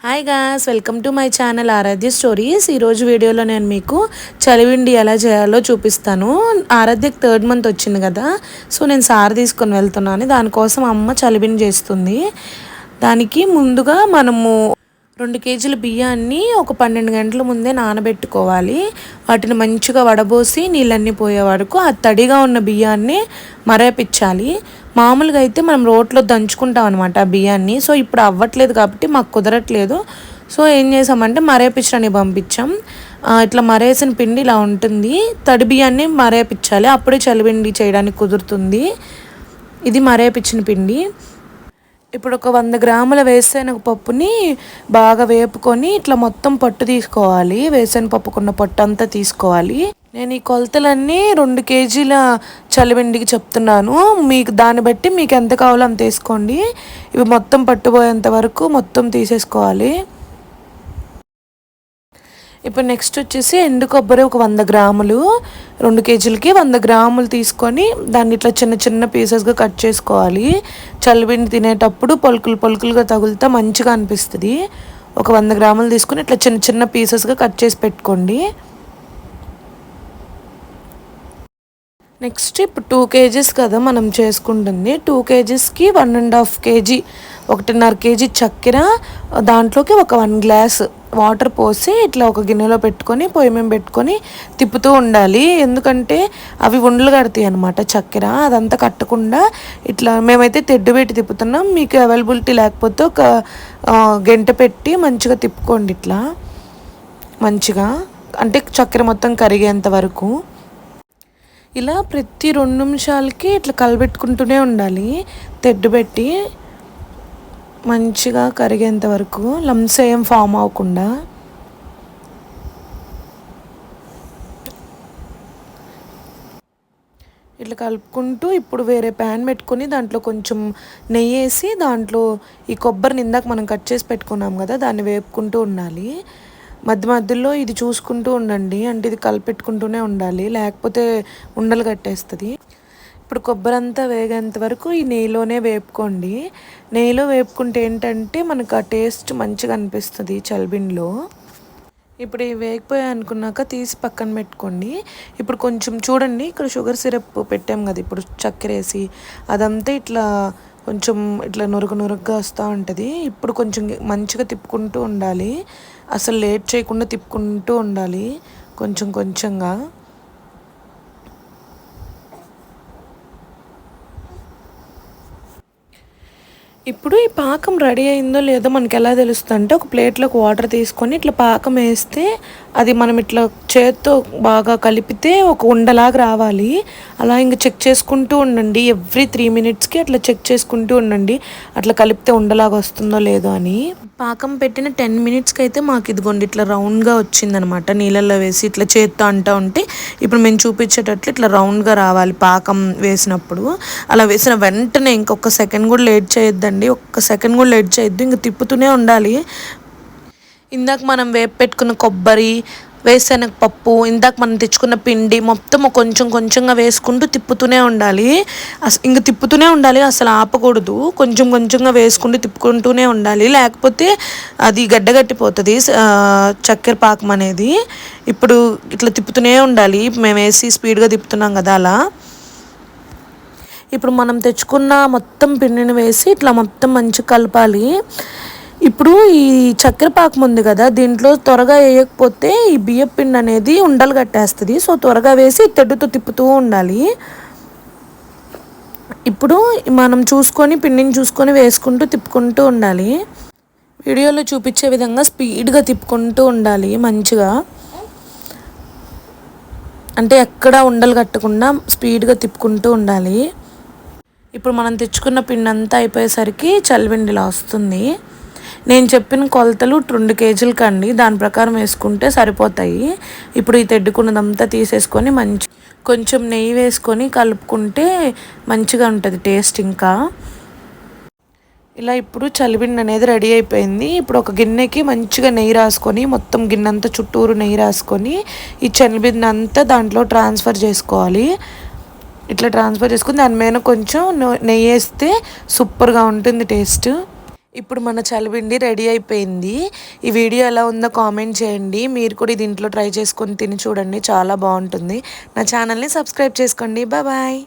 Hi guys, welcome to my channel Aaradhya stories. ఈరోజు వీడియోలో నేను మీకు చలివిండి ఎలా చేయాలో చూపిస్తాను. ఆరాధ్యకి 3rd మంత్ వచ్చింది కదా, సో నేను సార్ తీసుకొని వెళ్తున్నాను. దానికోసం అమ్మ చలివిండి చేస్తుంది. దానికి ముందుగా మనము 2 కేజీల బియ్యాన్ని ఒక 12 గంటల ముందే నానబెట్టుకోవాలి. వాటిని మంచిగా వడబోసి నీళ్ళన్నీ పోయే వరకు ఆ తడిగా ఉన్న బియ్యాన్ని మరేపించాలి. మామూలుగా అయితే మనం రోట్లో దంచుకుంటాం అనమాట ఆ బియ్యాన్ని. సో ఇప్పుడు అవ్వట్లేదు కాబట్టి మాకు కుదరట్లేదు. సో ఏం చేసామంటే మరేపించడానికి పంపించాం. ఇట్లా మరేసిన పిండి ఇలా ఉంటుంది. తడి బియ్యాన్ని మరేపించాలి, అప్పుడే చలివిండి చేయడానికి కుదురుతుంది. ఇది మరేపించిన పిండి. ఇప్పుడు ఒక 100 గ్రాముల వేరుశనగ పప్పుని బాగా వేపుకొని ఇట్లా మొత్తం పొట్టు తీసుకోవాలి. వేరుశనగ పప్పుకున్న పొట్టు అంతా తీసుకోవాలి. నేను ఈ కొలతలన్నీ 2 కేజీల చలివిండికి చెప్తున్నాను. మీకు దాన్ని బట్టి మీకు ఎంత కావాలో అంత వేసుకోండి. ఇవి మొత్తం పట్టుపోయేంత వరకు మొత్తం తీసేసుకోవాలి. ఇప్పుడు నెక్స్ట్ వచ్చేసి ఎండు కొబ్బరి ఒక 100 గ్రాములు, 2 కేజీలకి 100 గ్రాములు తీసుకొని దాన్ని ఇట్లా చిన్న చిన్న పీసెస్గా కట్ చేసుకోవాలి. చలివిండి తినేటప్పుడు పలుకులుగా తగులుతా మంచిగా అనిపిస్తుంది. ఒక 100 గ్రాములు తీసుకొని ఇట్లా చిన్న చిన్న పీసెస్గా కట్ చేసి పెట్టుకోండి. నెక్స్ట్ ఇప్పుడు 2 కేజీస్ కదా మనం చేసుకుంటుంది. 2 కేజీస్కి 1.5 కేజీ, 1.5 కేజీ చక్కెర, దాంట్లోకి ఒక 1 గ్లాస్ వాటర్ పోసి ఇట్లా ఒక గిన్నెలో పెట్టుకొని పొయ్యి మీద పెట్టుకొని తిప్పుతూ ఉండాలి. ఎందుకంటే అవి ఉండలు కడతాయి అనమాట. చక్కెర అదంతా కట్టకుండా ఇట్లా మేమైతే తెడ్డు పెట్టి తిప్పుతున్నాం. మీకు అవైలబిలిటీ లేకపోతే ఒక గంట పెట్టి మంచిగా తిప్పుకోండి. ఇట్లా మంచిగా అంటే చక్కెర మొత్తం కరిగేంత వరకు. ఇలా ప్రతి 2 నిమిషాలకి ఇట్లా కలబెట్టుకుంటూనే ఉండాలి తెడ్డు పెట్టి, మంచిగా కరిగేంత వరకు, లంప్స్ ఏం ఫామ్ అవ్వకుండా. ఇట్లా కలుపుకుంటూ ఇప్పుడు వేరే ప్యాన్ పెట్టుకొని దాంట్లో కొంచెం నెయ్యి వేసి దాంట్లో ఈ కొబ్బరిని ఇందాక మనం కట్ చేసి పెట్టుకున్నాం కదా, దాన్ని వేపుకుంటూ ఉండాలి. మధ్యలో ఇది చూసుకుంటూ ఉండండి, అంటే ఇది కలిపెట్టుకుంటూనే ఉండాలి, లేకపోతే ఉండలు కట్టేస్తుంది. ఇప్పుడు కొబ్బరి అంతా వేగేంత వరకు ఈ నెయ్యిలోనే వేపుకోండి. నెయ్యిలో వేపుకుంటే ఏంటంటే మనకు ఆ టేస్ట్ మంచిగా అనిపిస్తుంది చలివిండిలో. ఇప్పుడు ఇవి వేగిపోయాయి అనుకున్నాక తీసి పక్కన పెట్టుకోండి. ఇప్పుడు కొంచెం చూడండి, ఇక్కడ షుగర్ సిరప్ పెట్టాం కదా, ఇప్పుడు చక్కెర వేసి అదంతా ఇట్లా కొంచెం ఇట్లా నురుగుగా వస్తూ ఉంటుంది. ఇప్పుడు కొంచెం మంచిగా తిప్పుకుంటూ ఉండాలి, అసలు లేట్ చేయకుండా తిప్పుకుంటూ ఉండాలి కొంచెంగా. ఇప్పుడు ఈ పాకం రెడీ అయిందో లేదో మనకి ఎలా తెలుస్తుంది అంటే, ఒక ప్లేట్లోకి వాటర్ తీసుకొని ఇట్లా పాకం వేస్తే అది మనం ఇట్లా చేత్తో బాగా కలిపితే ఒక ఉండలాగా రావాలి. అలా ఇంక చెక్ చేసుకుంటూ ఉండండి. ఎవ్రీ 3 మినిట్స్కి అట్లా చెక్ చేసుకుంటూ ఉండండి, అట్లా కలిపితే ఉండలాగా వస్తుందో లేదో అని. పాకం పెట్టిన 10 మినిట్స్కి అయితే మాకు ఇదిగోండి ఇట్లా రౌండ్గా వచ్చిందనమాట. నీళ్ళల్లో వేసి ఇట్లా చేత్తో అంటూ ఉంటే ఇప్పుడు మేము చూపించేటట్లు ఇట్లా రౌండ్గా రావాలి పాకం వేసినప్పుడు. అలా వేసిన వెంటనే ఇంకొక సెకండ్ కూడా లేట్ చేయొద్దండి, ఒక్క సెకండ్ కూడా లేట్ చేయొద్దు, ఇంక తిప్పుతూనే ఉండాలి. ఇందాక మనం వేపు పెట్టుకున్న కొబ్బరి, వేరుశనగ పప్పు, ఇందాక మనం తెచ్చుకున్న పిండి మొత్తం కొంచెంగా వేసుకుంటూ తిప్పుతూనే ఉండాలి. ఇంక తిప్పుతూనే ఉండాలి, అసలు ఆపకూడదు. కొంచెంగా వేసుకుంటూ తిప్పుకుంటూనే ఉండాలి, లేకపోతే అది గడ్డగట్టిపోతుంది చక్కెర పాకం అనేది. ఇప్పుడు ఇట్లా తిప్పుతూనే ఉండాలి, మేము వేసి స్పీడ్గా తిప్పుతున్నాం కదా అలా. ఇప్పుడు మనం తెచ్చుకున్న మొత్తం పిండిని వేసి ఇట్లా మొత్తం మంచిగా కలపాలి. ఇప్పుడు ఈ చక్కెర పాకం ఉంది కదా, దీంట్లో త్వరగా వేయకపోతే ఈ బియ్యం పిండి అనేది ఉండలు కట్టేస్తుంది. సో త్వరగా వేసి తెడ్డుతో తిప్పుతూ ఉండాలి. ఇప్పుడు మనం పిండిని చూసుకొని వేసుకుంటూ తిప్పుకుంటూ ఉండాలి. వీడియోలో చూపించే విధంగా స్పీడ్గా తిప్పుకుంటూ ఉండాలి మంచిగా, అంటే ఎక్కడ ఉండలు కట్టకుండా స్పీడ్గా తిప్పుకుంటూ ఉండాలి. ఇప్పుడు మనం తెచ్చుకున్న పిండి అంతా అయిపోయేసరికి చలివిండిలా వస్తుంది. నేను చెప్పిన కొలతలు 2 కేజీలకి అండి, దాని ప్రకారం వేసుకుంటే సరిపోతాయి. ఇప్పుడు ఈ తెడ్డుకున్నదంతా తీసేసుకొని కొంచెం నెయ్యి వేసుకొని కలుపుకుంటే మంచిగా ఉంటుంది టేస్ట్. ఇంకా ఇలా ఇప్పుడు చలివిండి అనేది రెడీ అయిపోయింది. ఇప్పుడు ఒక గిన్నెకి మంచిగా నెయ్యి రాసుకొని, మొత్తం గిన్నె అంతా చుట్టూరు నెయ్యి రాసుకొని ఈ చలివిండి అంతా దాంట్లో ట్రాన్స్ఫర్ చేసుకోవాలి. ఇట్లా ట్రాన్స్ఫర్ చేసుకుని దాని మీద కొంచెం నెయ్యి వేస్తే సూపర్గా ఉంటుంది టేస్ట్. ఇప్పుడు మన చలివిండి రెడీ అయిపోయింది. ఈ వీడియో ఎలా ఉందో కామెంట్ చేయండి. మీరు కూడా ఇది ఇంట్లో ట్రై చేసుకొని తిని చూడండి, చాలా బాగుంటుంది. నా ఛానల్ని సబ్స్క్రైబ్ చేసుకోండి. బాయ్.